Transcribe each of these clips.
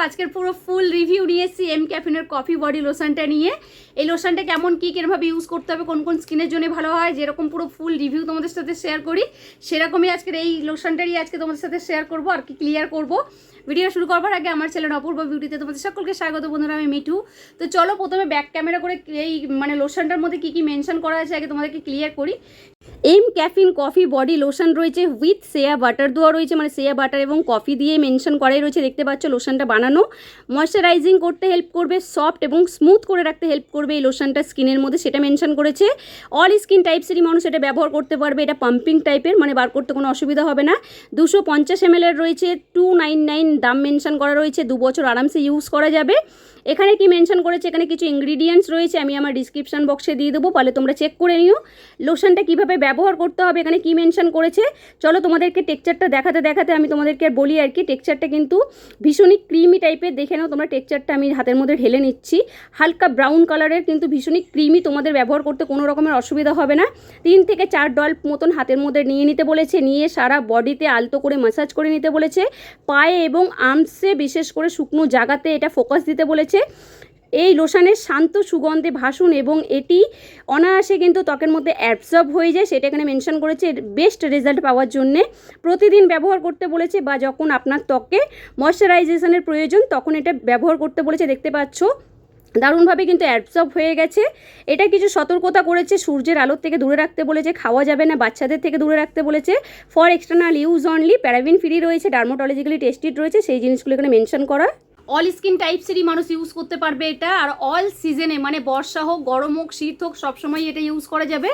আজকের পুরো ফুল রিভিউ নিয়ে এসেছি এম ক্যাফিনের কফি বডি লোশনটা নিয়ে। এই লোশনটা কেমন কিরমভাবে ইউজ করতে হবে, কোন কোন স্কিনের জন্য ভালো হয়, যেরকম পুরো ফুল রিভিউ তোমাদের সাথে শেয়ার করি সেরকমই আজকের এই লোশনটারই আজকে তোমাদের সাথে শেয়ার করবো আর কি ক্লিয়ার করবো। ভিডিও শুরু করবার আগে আমার চ্যানেল অপূর্ব বিউটিতে তোমাদের সকলকে স্বাগত বন্ধুরা, আমি মিঠু। তো চলো প্রথমে ব্যাক ক্যামেরা করে এই মানে লোশনটার মধ্যে কী কী মেনশন করা আছে আগে তোমাদেরকে ক্লিয়ার করি। MCaffeine coffee body lotion রয়েছে উইথ সেয়া বাটার দেওয়া রয়েছে, মানে সেয়া বাটার এবং কফি দিয়ে মেনশন করাই রয়েছে। দেখতে পাচ্ছ লোশনটা বানানো ময়শ্চারাইজিং করতে হেল্প করবে, সফট এবং স্মুথ করে রাখতে হেল্প করবে এই লোশনটা স্কিনের মধ্যে, সেটা মেনশন করেছে। অল স্কিন টাইপসেরই মানুষ এটা ব্যবহার করতে পারবে। এটা পাম্পিং টাইপের, মানে বার করতে কোনো অসুবিধা হবে না। 250 ml রয়েছে, 299 দাম মেনশন করা রয়েছে। 2 বছর আরামসে ইউজ করা যাবে। এখানে কি মেনশন করেছে, এখানে কিছু ইনগ্রিডিয়েন্টস রয়েছে, আমি আমার ডিসক্রিপশন বক্সে দিয়ে দেবো, তাহলে তোমরা চেক করে নিও লোশনটা কীভাবে ব্যবহার করতে হবে, এখানে কি মেনশন করেছে। চলো তোমাদেরকে টেক্সচারটা দেখাতে দেখাতে আমি তোমাদেরকে আর বলি আর কি। টেক্সচারটা কিন্তু ভীষণই ক্রিমি টাইপের, দেখে নাও তোমরা। টেক্সচারটা আমি হাতের মধ্যে ঢেলে নিচ্ছি, হালকা ব্রাউন কালারের, কিন্তু ভীষণই ক্রিমি। তোমাদের ব্যবহার করতে কোনো রকমের অসুবিধা হবে না। 3 থেকে 4 ড্রপ মতন হাতের মধ্যে নিয়ে নিতে বলেছে, নিয়ে সারা বডিতে আলতো করে ম্যাসাজ করে নিতে বলেছে। পায়ে এবং আর্মসে বিশেষ করে শুকনো জায়গাতে এটা ফোকাস দিতে বলেছে। এই লোশনের শান্ত সুগন্ধে ভাসুন এবং এটি অনায়াসে কিন্তু ত্বকের মধ্যে অ্যাবজর্ব হয়ে যায়, সেটা এখানে মেনশন করেছে। বেস্ট রেজাল্ট পাওয়ার জন্যে প্রতিদিন ব্যবহার করতে বলেছে, বা যখন আপনার ত্বকে ময়শ্চারাইজেশনের প্রয়োজন তখন এটা ব্যবহার করতে বলেছে। দেখতে পাচ্ছ দারুণভাবে কিন্তু অ্যাবজর্ব হয়ে গেছে। এটা কিছু সতর্কতা করেছে, সূর্যের আলোর থেকে দূরে রাখতে বলেছে, খাওয়া যাবে না, বাচ্চাদের থেকে দূরে রাখতে বলেছে। For external use only, paraben free রয়েছে, ডার্মাটোলজিক্যালি টেস্টেড রয়েছে, সেই জিনিসগুলো এখানে মেনশন করা। অল স্কিন টাইপসেরই মানুষ ইউজ করতে পারবে এটা, আর অল সিজনে মানে বর্ষা হোক, গরম হোক, শীত হোক, সবসময় এটা ইউজ করা যাবে।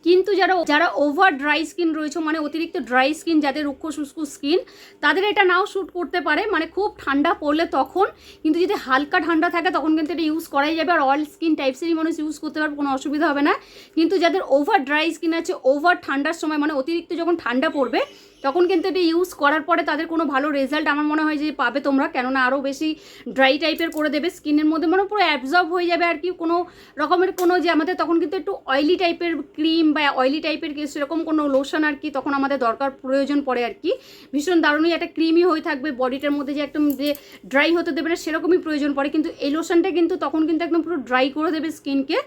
কিন্তু যারা ওভার ড্রাই স্কিন রয়েছে, মানে অতিরিক্ত ড্রাই স্কিন, যাদের রুক্ষ শুষ্ক স্কিন, তাদের এটা নাও শ্যুট করতে পারে, মানে খুব ঠান্ডা পড়লে তখন। কিন্তু যদি হালকা ঠান্ডা থাকে তখন কিন্তু এটা ইউজ করাই যাবে, আর অল স্কিন টাইপসেরই মানুষ ইউজ করতে পারবে, কোনো অসুবিধা হবে না। কিন্তু যাদের ওভার ড্রাই স্কিন আছে, ওভার ঠান্ডার সময় মানে অতিরিক্ত যখন ঠান্ডা পড়বে তখন কিন্তু এটা ইউজ করার পরে তাদের কোনো ভালো রেজাল্ট আমার মনে হয় যে পাবে তোমরা, কেননা আরও বেশি ড্রাই টাইপের করে দেবে স্কিনের মধ্যে, মানে পুরো অ্যাবজর্ব হয়ে যাবে আর কি। কোনো রকমের কোনো যে আমাদের তখন কিন্তু একটু অয়েলি টাইপের ক্রিম বা অয়েলি টাইপের সেরকম কোনো লোশন আর কি তখন আমাদের দরকার প্রয়োজন পড়ে আর কি। ভীষণ দারুণই একটা ক্রিমি হয়ে থাকবে বডিটার মধ্যে, যে একদম যে ড্রাই হতে দেবে না সেরকমই প্রয়োজন পড়ে। কিন্তু এই লোশনটা কিন্তু তখন কিন্তু একদম পুরো ড্রাই করে দেবে স্কিনকে,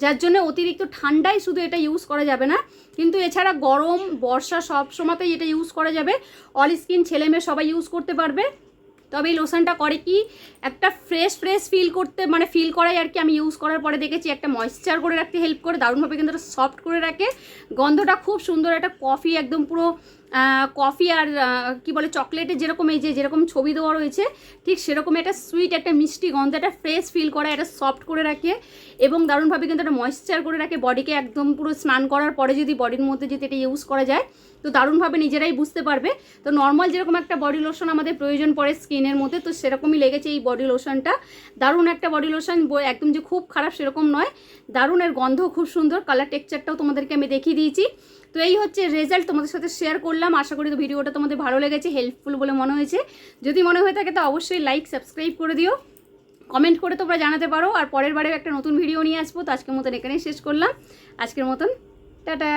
যার জন্য অতিরিক্ত ঠান্ডায় শুধু এটা ইউজ করা যাবে না, কিন্তু এছাড়া গরম বর্ষা সব সময়তেই এটা ইউজ করা যাবে। অল স্কিন ছেলে মেয়ে সবাই ইউজ করতে পারবে। তবে এই লোশনটা করে কি, একটা ফ্রেশ ফিল করতে, মানে ফিল করাই আর কি। আমি ইউজ করার পরে দেখেছি একটা ময়েশ্চার করে রাখতে হেল্প করে, দারুণভাবে কিন্তু এটা সফট করে রাখে। গন্ধটা খুব সুন্দর, একটা কফি, একদম পুরো কফি আর কি বলে চকলেটের যেরকম, এই যেরকম ছবি দেওয়া রয়েছে ঠিক সেরকম একটা সুইট, একটা মিষ্টি গন্ধ, একটা ফ্রেশ ফিল করা, এটা সফট করে রাখে এবং দারুণভাবে কিন্তু একটা ময়েশ্চার করে রাখে বডিকে। একদম পুরো স্নান করার পরে যদি বডির মধ্যে যদি এটা ইউজ করা যায় তো দারুণভাবে নিজেরাই বুঝতে পারবে। তো নর্মাল যেরকম একটা বডি লোশন আমাদের প্রয়োজন পড়ে স্কিনের মধ্যে, তো সেরকমই লেগেছে এই বডি লোশনটা। দারুণ একটা বডি লোশন, একদম যে খুব খারাপ সেরকম নয়, দারুণ। এর গন্ধ খুব সুন্দর, কালার টেক্সচারটাও তোমাদেরকে আমি দেখিয়ে দিয়েছি। তো এই হচ্ছে রেজাল্ট, তোমাদের সাথে শেয়ার করলাম। আশা করি তো ভিডিওটা তোমাদের ভালো লেগেছে, হেল্পফুল বলে মনে হয়েছে। যদি মনে হয়ে থাকে তো অবশ্যই লাইক সাবস্ক্রাইব করে দিও, কমেন্ট করে তোমরা জানাতে পারো। আর পরের বারেও একটা নতুন ভিডিও নিয়ে আসবো। তো আজকের মতন এখানেই শেষ করলাম, আজকের মতন টাটা।